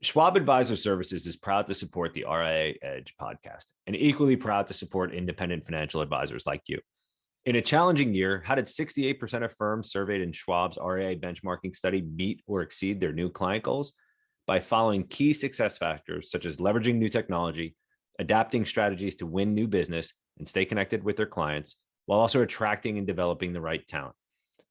Schwab Advisor Services is proud to support the RIA Edge podcast and equally proud to support independent financial advisors like you. In a challenging year, how did 68% of firms surveyed in Schwab's RIA benchmarking study meet or exceed their new client goals? By following key success factors such as leveraging new technology, adapting strategies to win new business and stay connected with their clients, while also attracting and developing the right talent.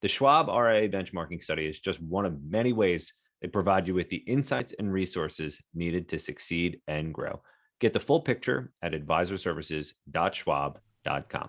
The Schwab RIA benchmarking study is just one of many ways they provide you with the insights and resources needed to succeed and grow. Get the full picture at advisorservices.schwab.com.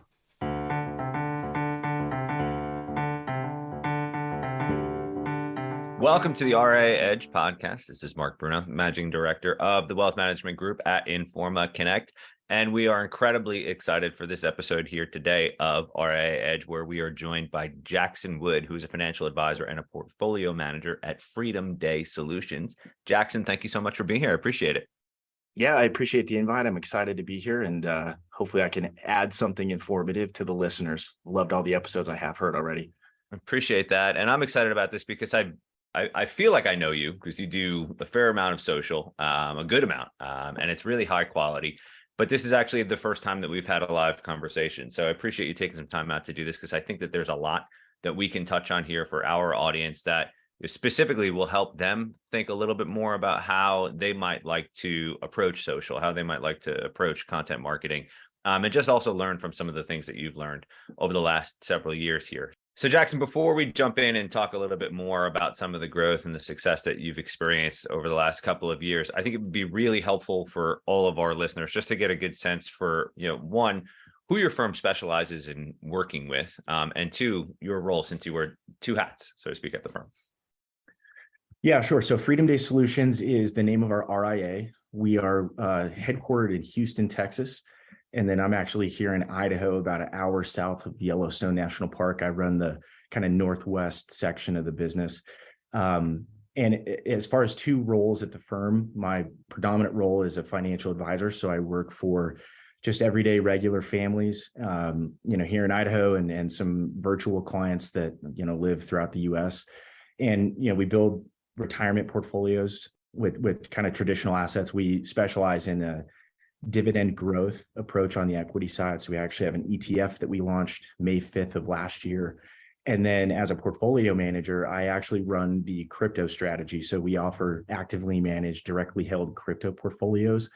Welcome to the RIA Edge Podcast. This is Mark Bruno, Managing Director of the Wealth Management Group at Informa Connect. And we are incredibly excited for this episode here today of RIA Edge, where we are joined by Jackson Wood, who's a financial advisor and a portfolio manager at Freedom Day Solutions. Jackson, thank you so much for being here. I appreciate it. Yeah, I appreciate the invite. I'm excited to be here, and hopefully I can add something informative to the listeners. Loved all the episodes I have heard already. I appreciate that. And I'm excited about this because I feel like I know you because you do a fair amount of social, a good amount, and it's really high quality. But this is actually the first time that we've had a live conversation. So I appreciate you taking some time out to do this because I think that there's a lot that we can touch on here for our audience that specifically will help them think a little bit more about how they might like to approach social, how they might like to approach content marketing, and just also learn from some of the things that you've learned over the last several years here. So Jackson, before we jump in and talk a little bit more about some of the growth and the success that you've experienced over the last couple of years, I think it would be really helpful for all of our listeners just to get a good sense for, one, who your firm specializes in working with, and two, your role since you wear two hats, so to speak, at the firm. Yeah, sure. So Freedom Day Solutions is the name of our RIA. We are headquartered in Houston, Texas. And then I'm actually here in Idaho, about an hour south of Yellowstone National Park. I run the kind of northwest section of the business. And as far as two roles at the firm, my predominant role is a financial advisor. So I work for just everyday regular families, here in Idaho and some virtual clients that, live throughout the US. And, we build retirement portfolios with kind of traditional assets. We specialize in a dividend growth approach on the equity side. So we actually have an ETF that we launched May 5th of last year. And then as a portfolio manager, I actually run the crypto strategy. So we offer actively managed, directly held crypto portfolios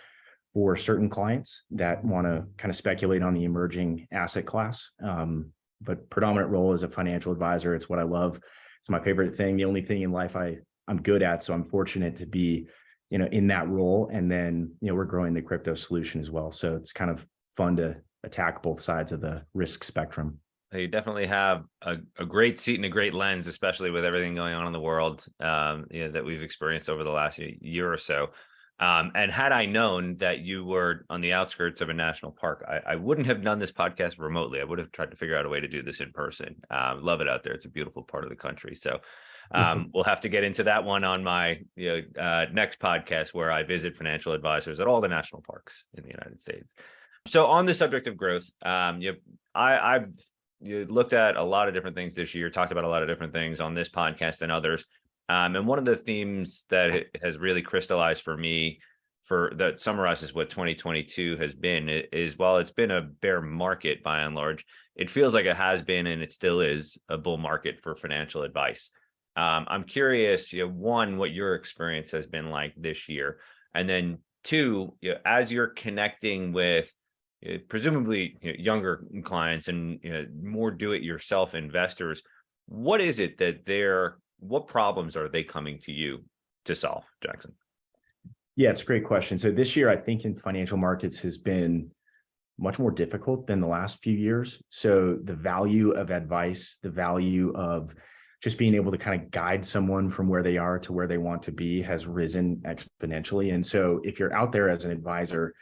for certain clients that want to kind of speculate on the emerging asset class. But predominant role as a financial advisor, it's what I love. It's my favorite thing, the only thing in life I'm good at. So I'm fortunate to be in that role. And then, we're growing the crypto solution as well. So it's kind of fun to attack both sides of the risk spectrum. You definitely have a great seat and a great lens, especially with everything going on in the world that we've experienced over the last year or so. And had I known that you were on the outskirts of a national park, I wouldn't have done this podcast remotely. I would have tried to figure out a way to do this in person. Love it out there. It's a beautiful part of the country. So we'll have to get into that one on my next podcast where I visit financial advisors at all the national parks in the United States. So on the subject of growth, I've looked at a lot of different things this year, talked about a lot of different things on this podcast and others. And one of the themes that has really crystallized for me that summarizes what 2022 has been is while it's been a bear market by and large, it feels like it has been and it still is a bull market for financial advice. I'm curious, one, what your experience has been like this year, and then two, as you're connecting with presumably younger clients and more do-it-yourself investors, what is it that what problems are they coming to you to solve, Jackson? Yeah, it's a great question. So this year, I think in financial markets has been much more difficult than the last few years. So the value of advice, the value of just being able to kind of guide someone from where they are to where they want to be has risen exponentially. And so if you're out there as an advisor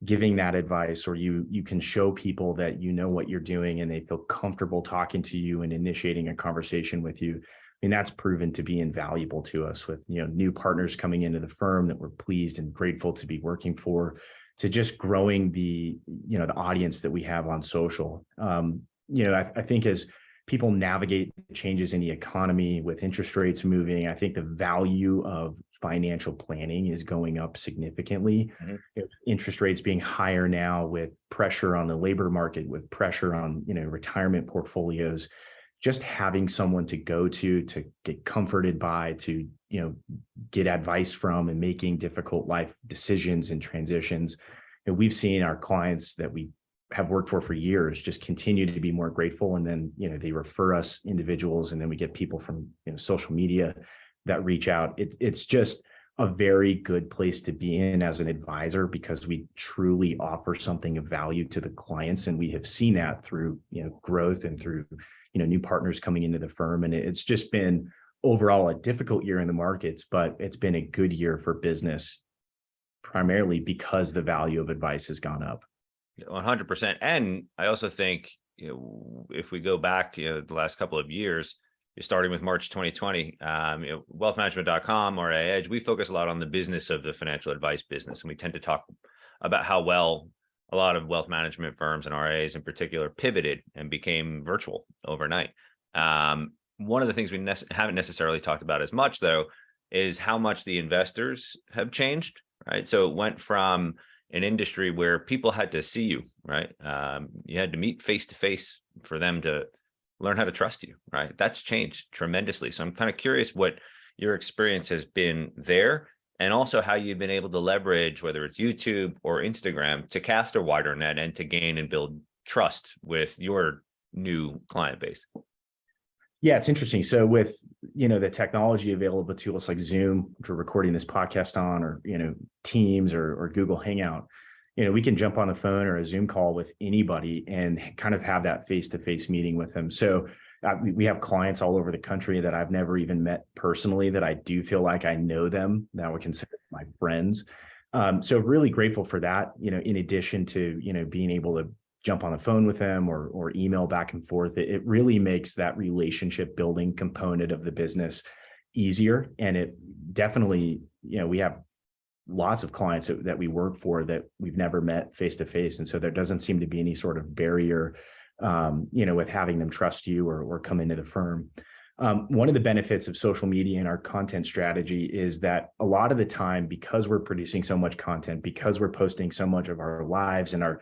giving that advice, or you can show people that you know what you're doing and they feel comfortable talking to you and initiating a conversation with you, I mean, that's proven to be invaluable to us with, new partners coming into the firm that we're pleased and grateful to be working for, to just growing the audience that we have on social. I think as people navigate the changes in the economy with interest rates moving, I think the value of financial planning is going up significantly. Interest rates being higher now, with pressure on the labor market, with pressure on, retirement portfolios, just having someone to go to get comforted by, to, get advice from, and making difficult life decisions and transitions. And we've seen our clients that we have worked for years just continue to be more grateful. And then, they refer us individuals, and then we get people from, social media that reach out. It's just a very good place to be in as an advisor, because we truly offer something of value to the clients. And we have seen that through, growth, and through, new partners coming into the firm. And it's just been overall a difficult year in the markets, but it's been a good year for business, primarily because the value of advice has gone up. 100%. And I also think, if we go back, the last couple of years, starting with March 2020, wealthmanagement.com or RIA Edge, we focus a lot on the business of the financial advice business. And we tend to talk about how well a lot of wealth management firms, and RIAs in particular, pivoted and became virtual overnight. One of the things we haven't necessarily talked about as much, though, is how much the investors have changed, right? So it went from an industry where people had to see you, right? You had to meet face to face for them to learn how to trust you, right? That's changed tremendously. So I'm kind of curious what your experience has been there, and also how you've been able to leverage, whether it's YouTube or Instagram, to cast a wider net and to gain and build trust with your new client base. Yeah, it's interesting. So with, the technology available to us, like Zoom, which we're recording this podcast on, or, Teams or Google Hangout, we can jump on the phone or a Zoom call with anybody and kind of have that face-to-face meeting with them. So we have clients all over the country that I've never even met personally, that I do feel like I know them, that I would consider my friends. So really grateful for that, in addition to, being able to jump on the phone with them or email back and forth. It really makes that relationship building component of the business easier. And it definitely, we have lots of clients that we work for that we've never met face to face. And so there doesn't seem to be any sort of barrier, with having them trust you or come into the firm. One of the benefits of social media and our content strategy is that a lot of the time, because we're producing so much content, because we're posting so much of our lives and our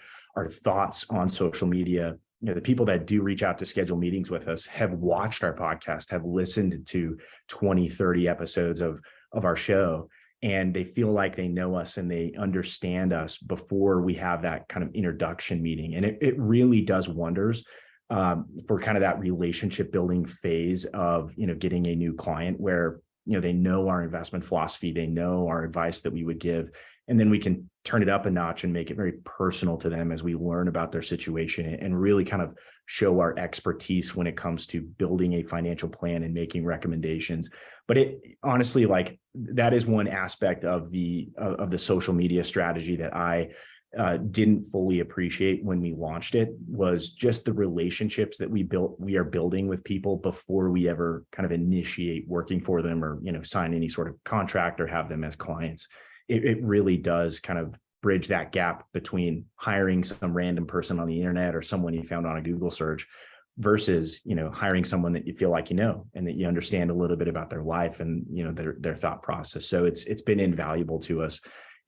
thoughts on social media, the people that do reach out to schedule meetings with us have watched our podcast, have listened to 20, 30 episodes of our show, and they feel like they know us and they understand us before we have that kind of introduction meeting. And it really does wonders for kind of that relationship building phase of, getting a new client where, they know our investment philosophy, they know our advice that we would give, and then we can turn it up a notch and make it very personal to them as we learn about their situation and really kind of show our expertise when it comes to building a financial plan and making recommendations. But it honestly, like, that is one aspect of the social media strategy that I didn't fully appreciate when we launched it, was just the relationships that we are building with people before we ever kind of initiate working for them or, sign any sort of contract or have them as clients. It really does kind of bridge that gap between hiring some random person on the internet or someone you found on a Google search versus, hiring someone that you feel like, and that you understand a little bit about their life and, their thought process. So it's been invaluable to us,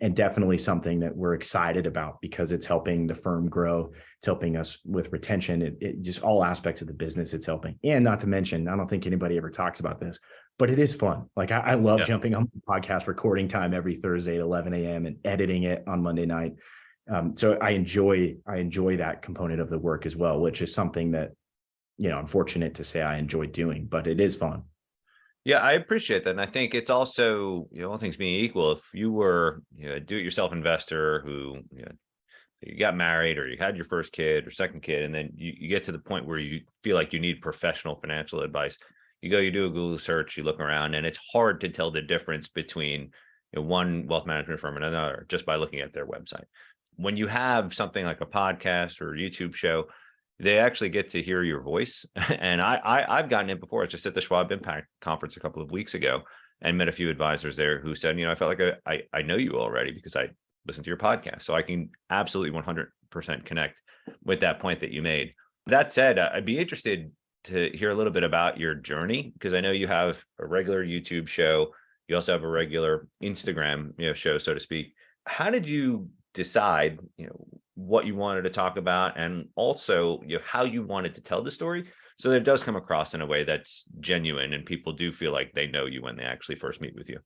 and definitely something that we're excited about because it's helping the firm grow. It's helping us with retention. It just all aspects of the business it's helping. And not to mention, I don't think anybody ever talks about this, but it is fun. Like I love jumping on the podcast recording time every Thursday at 11 a.m. and editing it on Monday night. So I enjoy that component of the work as well, which is something that, I'm fortunate to say I enjoy doing, but it is fun. Yeah, I appreciate that. And I think it's also, all things being equal, if you were a do-it-yourself investor who, you got married or you had your first kid or second kid, and then you get to the point where you feel like you need professional financial advice, you do a Google search, you look around, and it's hard to tell the difference between one wealth management firm and another just by looking at their website. When you have something like a podcast or a YouTube show, they actually get to hear your voice. And I've gotten it before. It's just at the Schwab Impact Conference a couple of weeks ago and met a few advisors there who said, I felt like I know you already because I listened to your podcast. So I can absolutely 100% connect with that point that you made. That said, I'd be interested, to hear a little bit about your journey, because I know you have a regular YouTube show. You also have a regular Instagram, show, so to speak. How did you decide, what you wanted to talk about, and also, how you wanted to tell the story, so that it does come across in a way that's genuine and people do feel like they know you when they actually first meet with you?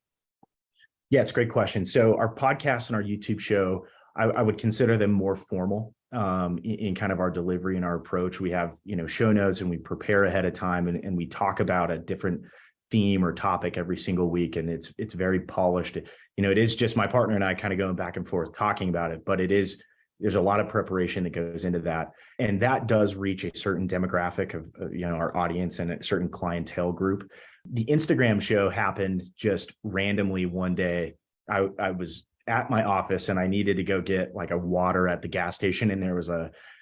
Yeah, it's a great question. So our podcast and our YouTube show, I would consider them more formal in kind of our delivery and our approach. We have, show notes, and we prepare ahead of time, and we talk about a different theme or topic every single week. And it's very polished. It is just my partner and I kind of going back and forth talking about it, but there's a lot of preparation that goes into that. And that does reach a certain demographic of, our audience and a certain clientele group. The Instagram show happened just randomly one day. I was at my office and I needed to go get like a water at the gas station. And there was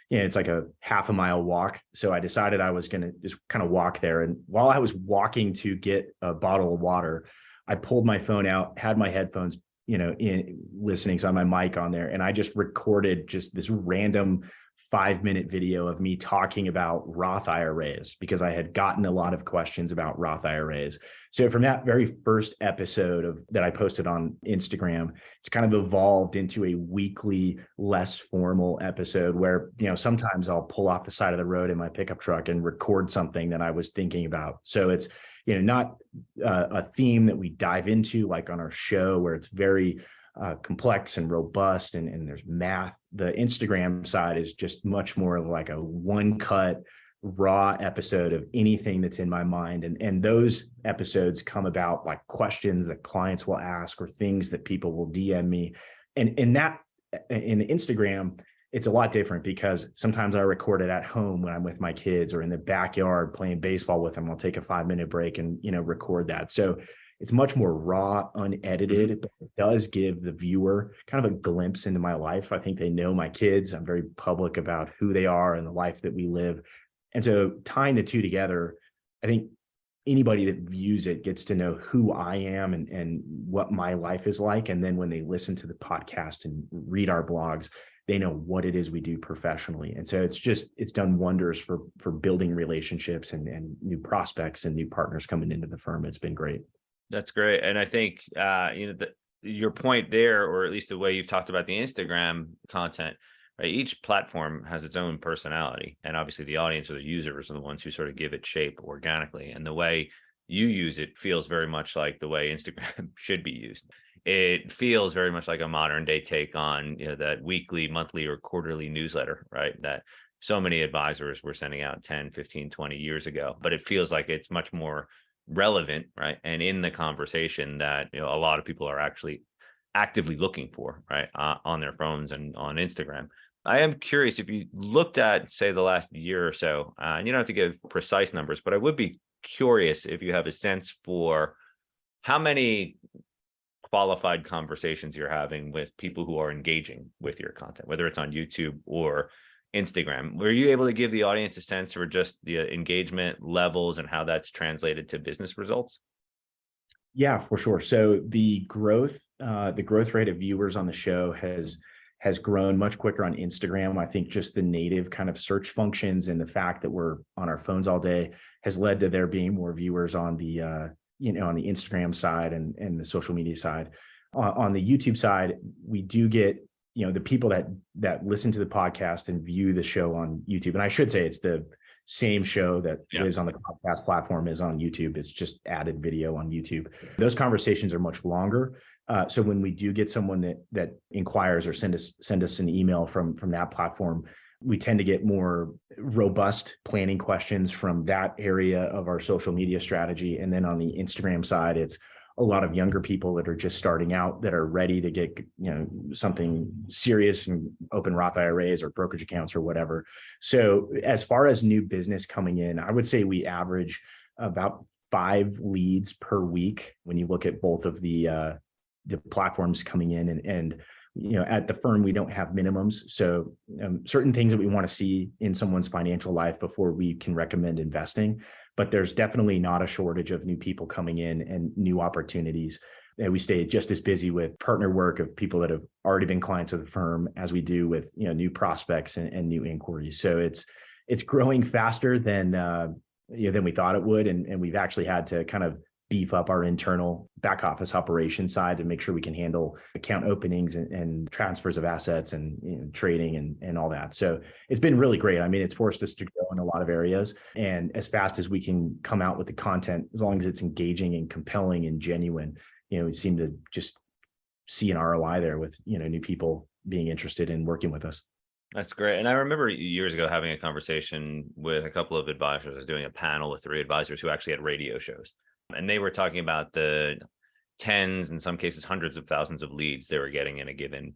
it's like a half a mile walk. So I decided I was going to just kind of walk there. And while I was walking to get a bottle of water, I pulled my phone out, had my headphones, in listening. So I had my mic on there, and I just recorded just this random 5-minute video of me talking about Roth IRAs, because I had gotten a lot of questions about Roth IRAs. So from that very first episode that I posted on Instagram, it's kind of evolved into a weekly, less formal episode where, sometimes I'll pull off the side of the road in my pickup truck and record something that I was thinking about. So it's, not a theme that we dive into like on our show, where it's very complex and robust and there's math. The Instagram side is just much more of like a one-cut raw episode of anything that's in my mind. And those episodes come about like questions that clients will ask or things that people will DM me. And in the Instagram, it's a lot different, because sometimes I record it at home when I'm with my kids, or in the backyard playing baseball with them. I'll take a 5-minute break and, record that. So it's much more raw, unedited, but it does give the viewer kind of a glimpse into my life. I think they know my kids. I'm very public about who they are and the life that we live. And so tying the two together, I think anybody that views it gets to know who I am and what my life is like. And then when they listen to the podcast and read our blogs, they know what it is we do professionally. And so it's done wonders for building relationships and new prospects and new partners coming into the firm. It's been great. That's great. And I think, your point there, or at least the way you've talked about the Instagram content, right? Each platform has its own personality. And obviously the audience or the users are the ones who sort of give it shape organically. And the way you use it feels very much like the way Instagram should be used. It feels very much like a modern day take on, that weekly, monthly, or quarterly newsletter, right? That so many advisors were sending out 10, 15, 20 years ago, but it feels like it's much more relevant, right? And in the conversation that, a lot of people are actually actively looking for, right? On their phones and on Instagram. I am curious, if you looked at, say, the last year or so, and you don't have to give precise numbers, but I would be curious if you have a sense for how many qualified conversations you're having with people who are engaging with your content, whether it's on YouTube or Instagram. Were you able to give the audience a sense for just the engagement levels and how that's translated to business results? Yeah, for sure. So the growth rate of viewers on the show has grown much quicker on Instagram. I think just the native kind of search functions and the fact that we're on our phones all day has led to there being more viewers on the on the Instagram side and the social media side. On the YouTube side, we do get the people that listen to the podcast and view the show on YouTube. And I should say it's the same show that is on the podcast platform is on YouTube. It's just added video on YouTube. Those conversations are much longer. So when we do get someone that inquires or send us an email from that platform, we tend to get more robust planning questions from that area of our social media strategy. And then on the Instagram side, it's a lot of younger people that are just starting out that are ready to get, something serious and open Roth IRAs or brokerage accounts or whatever. So as far as new business coming in, I would say we average about 5 leads per week when you look at both of the platforms coming in and at the firm, we don't have minimums. So certain things that we want to see in someone's financial life before we can recommend investing. But there's definitely not a shortage of new people coming in and new opportunities. And we stay just as busy with partner work of people that have already been clients of the firm as we do with new prospects and new inquiries. So it's growing faster than than we thought it would. And we've actually had to kind of beef up our internal back office operation side to make sure we can handle account openings and transfers of assets and trading and all that. So it's been really great. I mean, it's forced us to grow in a lot of areas, and as fast as we can come out with the content, as long as it's engaging and compelling and genuine, we seem to just see an ROI there with, new people being interested in working with us. That's great. And I remember years ago having a conversation with a couple of advisors. I was doing a panel with 3 advisors who actually had radio shows. And they were talking about the tens, in some cases, hundreds of thousands of leads they were getting in a given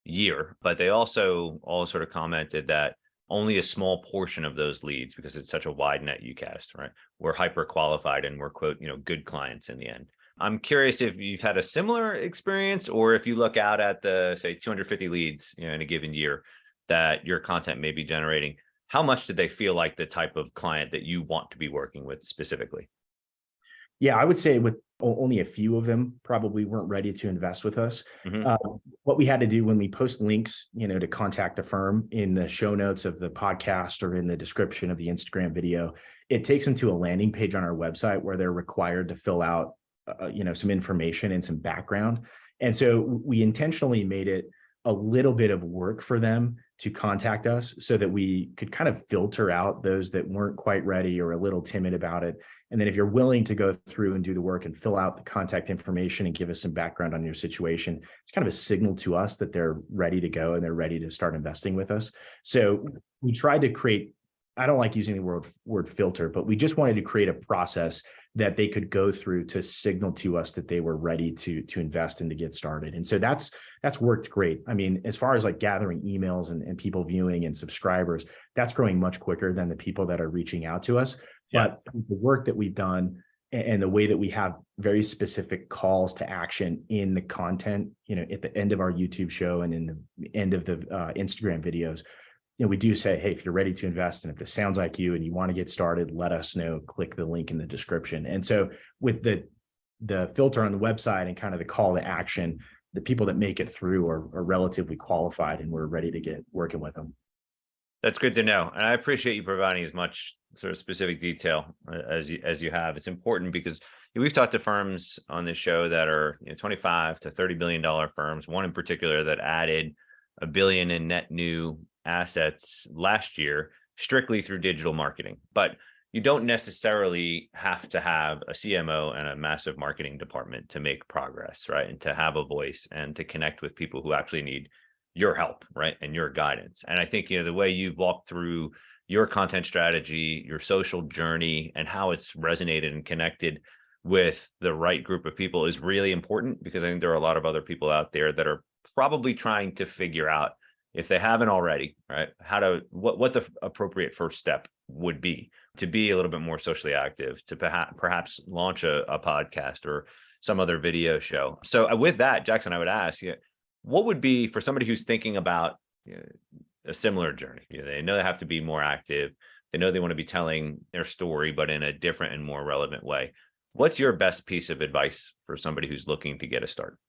year. But they also all sort of commented that only a small portion of those leads, because it's such a wide net you cast, right, were hyper qualified and were, quote, good clients in the end. I'm curious if you've had a similar experience, or if you look out at the, say, 250 leads, in a given year that your content may be generating, how much did they feel like the type of client that you want to be working with specifically? Yeah, I would say with only a few of them probably weren't ready to invest with us. What we had to do when we post links, to contact the firm in the show notes of the podcast or in the description of the Instagram video, it takes them to a landing page on our website where they're required to fill out, some information and some background. And so we intentionally made it a little bit of work for them to contact us so that we could kind of filter out those that weren't quite ready or a little timid about it. And then if you're willing to go through and do the work and fill out the contact information and give us some background on your situation, it's kind of a signal to us that they're ready to go and they're ready to start investing with us. So we tried to create, I don't like using the word filter, but we just wanted to create a process that they could go through to signal to us that they were ready to invest and to get started. And so that's worked great. I mean, as far as like gathering emails and people viewing and subscribers, that's growing much quicker than the people that are reaching out to us. Yeah. But the work that we've done and the way that we have very specific calls to action in the content, at the end of our YouTube show and in the end of the Instagram videos, we do say, hey, if you're ready to invest and if this sounds like you and you want to get started, let us know, click the link in the description. And so with the filter on the website and kind of the call to action, the people that make it through are relatively qualified and we're ready to get working with them. That's good to know. And I appreciate you providing as much sort of specific detail as you have. It's important because we've talked to firms on this show that are 25 to $30 billion firms, one in particular that added $1 billion in net new assets last year strictly through digital marketing. But you don't necessarily have to have a CMO and a massive marketing department to make progress, right? And to have a voice and to connect with people who actually need your help, right? And your guidance. And I think, the way you've walked through your content strategy, your social journey, and how it's resonated and connected with the right group of people is really important, because I think there are a lot of other people out there that are probably trying to figure out, if they haven't already, right, what the appropriate first step would be to be a little bit more socially active, to perhaps launch a podcast or some other video show. So with that, Jackson, I would ask you, what would be, for somebody who's thinking about a similar journey? They know they have to be more active. They know they want to be telling their story, but in a different and more relevant way. What's your best piece of advice for somebody who's looking to get a start?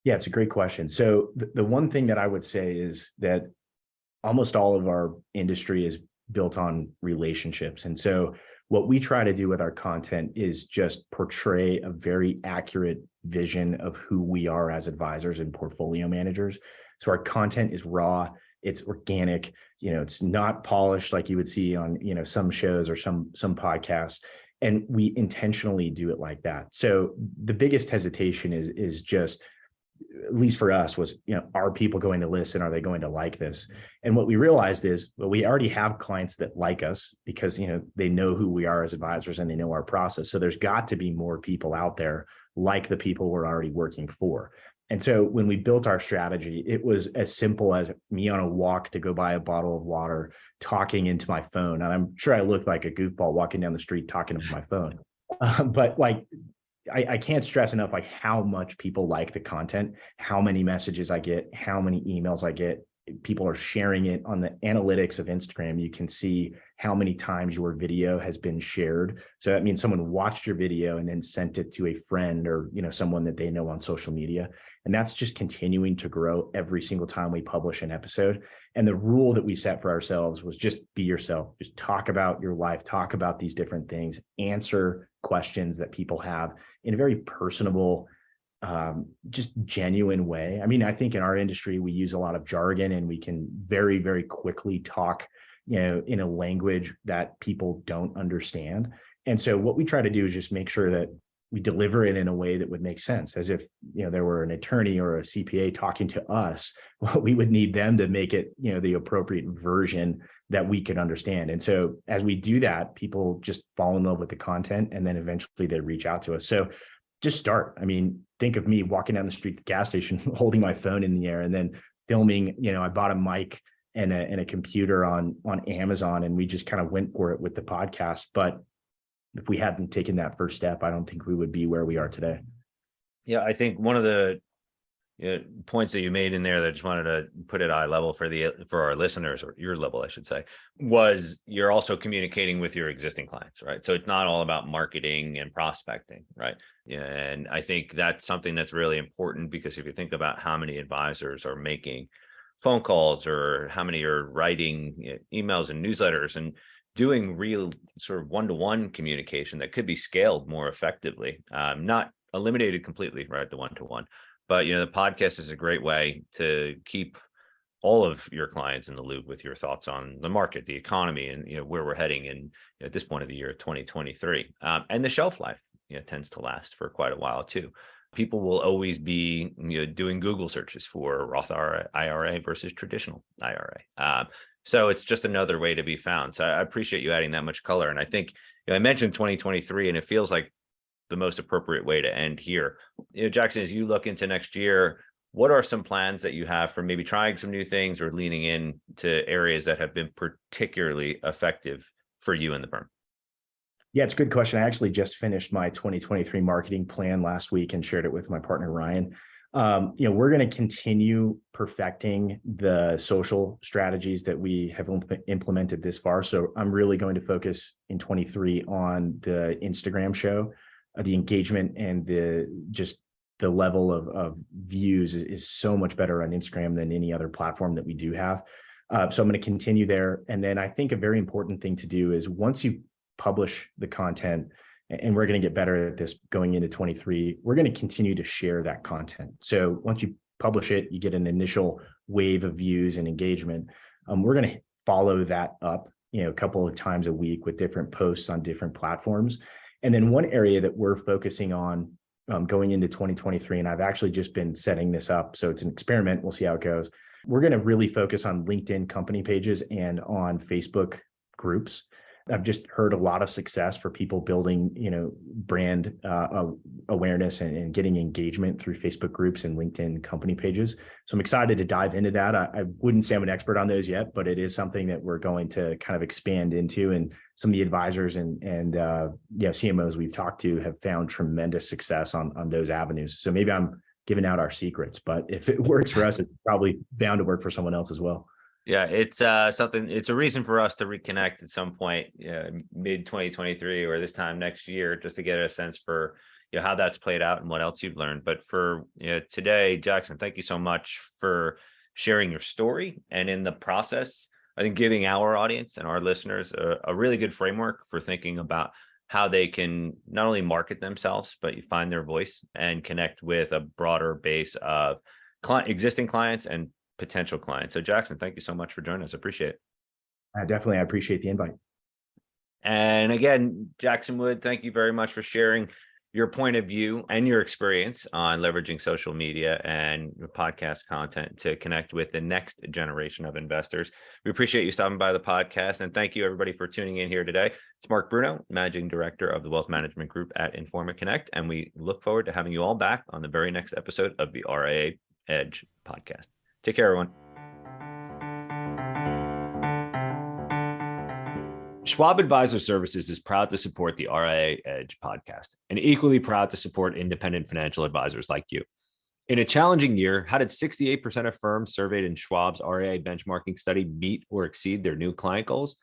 Yeah, it's a great question. So the one thing that I would say is that almost all of our industry is built on relationships. And so what we try to do with our content is just portray a very accurate vision of who we are as advisors and portfolio managers. So our content is raw, it's organic, it's not polished like you would see on, some shows or some podcasts. And we intentionally do it like that. So the biggest hesitation is just, at least for us, was, are people going to listen? Are they going to like this? And what we realized is, well, we already have clients that like us because, they know who we are as advisors and they know our process. So there's got to be more people out there like the people we're already working for. And so when we built our strategy, it was as simple as me on a walk to go buy a bottle of water, talking into my phone. And I'm sure I looked like a goofball walking down the street talking to my phone. But I can't stress enough how much people like the content, how many messages I get, how many emails I get, people are sharing it on the analytics of Instagram. You can see how many times your video has been shared. So that means someone watched your video and then sent it to a friend or, someone that they know on social media. And that's just continuing to grow every single time we publish an episode. And the rule that we set for ourselves was just be yourself, just talk about your life, talk about these different things, answer questions that people have in a very personable, just genuine way. I mean, I think in our industry, we use a lot of jargon and we can very, very quickly talk, in a language that people don't understand. And so what we try to do is just make sure that we deliver it in a way that would make sense, as if, there were an attorney or a CPA talking to us. Well, we would need them to make it, the appropriate version that we could understand. And so as we do that, people just fall in love with the content and then eventually they reach out to us. So just start. I mean, think of me walking down the street at the gas station, holding my phone in the air and then filming. I bought a mic and a computer on Amazon, and we just kind of went for it with the podcast. But if we hadn't taken that first step, I don't think we would be where we are today. Yeah, I think one of the points that you made in there that I just wanted to put at eye level for our listeners, or your level, I should say, was you're also communicating with your existing clients, right? So it's not all about marketing and prospecting, right? Yeah, and I think that's something that's really important, because if you think about how many advisors are making phone calls or how many are writing emails and newsletters and doing real sort of one-to-one communication that could be scaled more effectively, not eliminated completely, right? The one-to-one. But, the podcast is a great way to keep all of your clients in the loop with your thoughts on the market, the economy, and, where we're heading in at this point of the year, 2023. And the shelf life, tends to last for quite a while too. People will always be, doing Google searches for Roth IRA versus traditional IRA. So it's just another way to be found. So I appreciate you adding that much color. And I think, I mentioned 2023, and it feels like the most appropriate way to end here. Jackson, as you look into next year, what are some plans that you have for maybe trying some new things or leaning in to areas that have been particularly effective for you and the firm? Yeah, it's a good question. I actually just finished my 2023 marketing plan last week and shared it with my partner, Ryan. We're going to continue perfecting the social strategies that we have implemented this far. So I'm really going to focus in 23 on the Instagram show. The engagement and the level of views is so much better on Instagram than any other platform that we do have. So I'm going to continue there. And then I think a very important thing to do is once you publish the content, and we're going to get better at this going into 23, we're going to continue to share that content. So once you publish it, you get an initial wave of views and engagement. We're going to follow that up, a couple of times a week with different posts on different platforms. And then one area that we're focusing on going into 2023, and I've actually just been setting this up, so it's an experiment. We'll see how it goes. We're going to really focus on LinkedIn company pages and on Facebook groups. I've just heard a lot of success for people building, brand awareness and getting engagement through Facebook groups and LinkedIn company pages. So I'm excited to dive into that. I wouldn't say I'm an expert on those yet, but it is something that we're going to kind of expand into. And some of the advisors and CMOs we've talked to have found tremendous success on those avenues. So maybe I'm giving out our secrets, but if it works for us, it's probably bound to work for someone else as well. Yeah, it's it's a reason for us to reconnect at some point, mid 2023 or this time next year, just to get a sense for how that's played out and what else you've learned. But for today, Jackson, thank you so much for sharing your story, and in the process, I think giving our audience and our listeners a really good framework for thinking about how they can not only market themselves, but you find their voice and connect with a broader base of existing clients and potential clients. So Jackson, thank you so much for joining us. I appreciate it. Definitely. I appreciate the invite. And again, Jackson Wood, thank you very much for sharing your point of view and your experience on leveraging social media and podcast content to connect with the next generation of investors. We appreciate you stopping by the podcast, and thank you everybody for tuning in here today. It's Mark Bruno, Managing Director of the Wealth Management Group at Informa Connect, and we look forward to having you all back on the very next episode of the RIA Edge Podcast. Take care, everyone. Schwab Advisor Services is proud to support the RIA Edge podcast and equally proud to support independent financial advisors like you. In a challenging year, how did 68% of firms surveyed in Schwab's RIA benchmarking study meet or exceed their new client goals?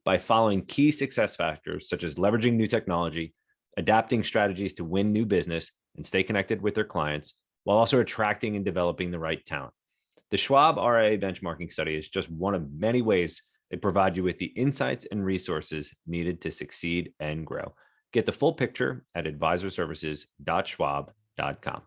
By following key success factors such as leveraging new technology, adapting strategies to win new business, and stay connected with their clients, while also attracting and developing the right talent. The Schwab RIA benchmarking study is just one of many ways they provide you with the insights and resources needed to succeed and grow. Get the full picture at advisorservices.schwab.com.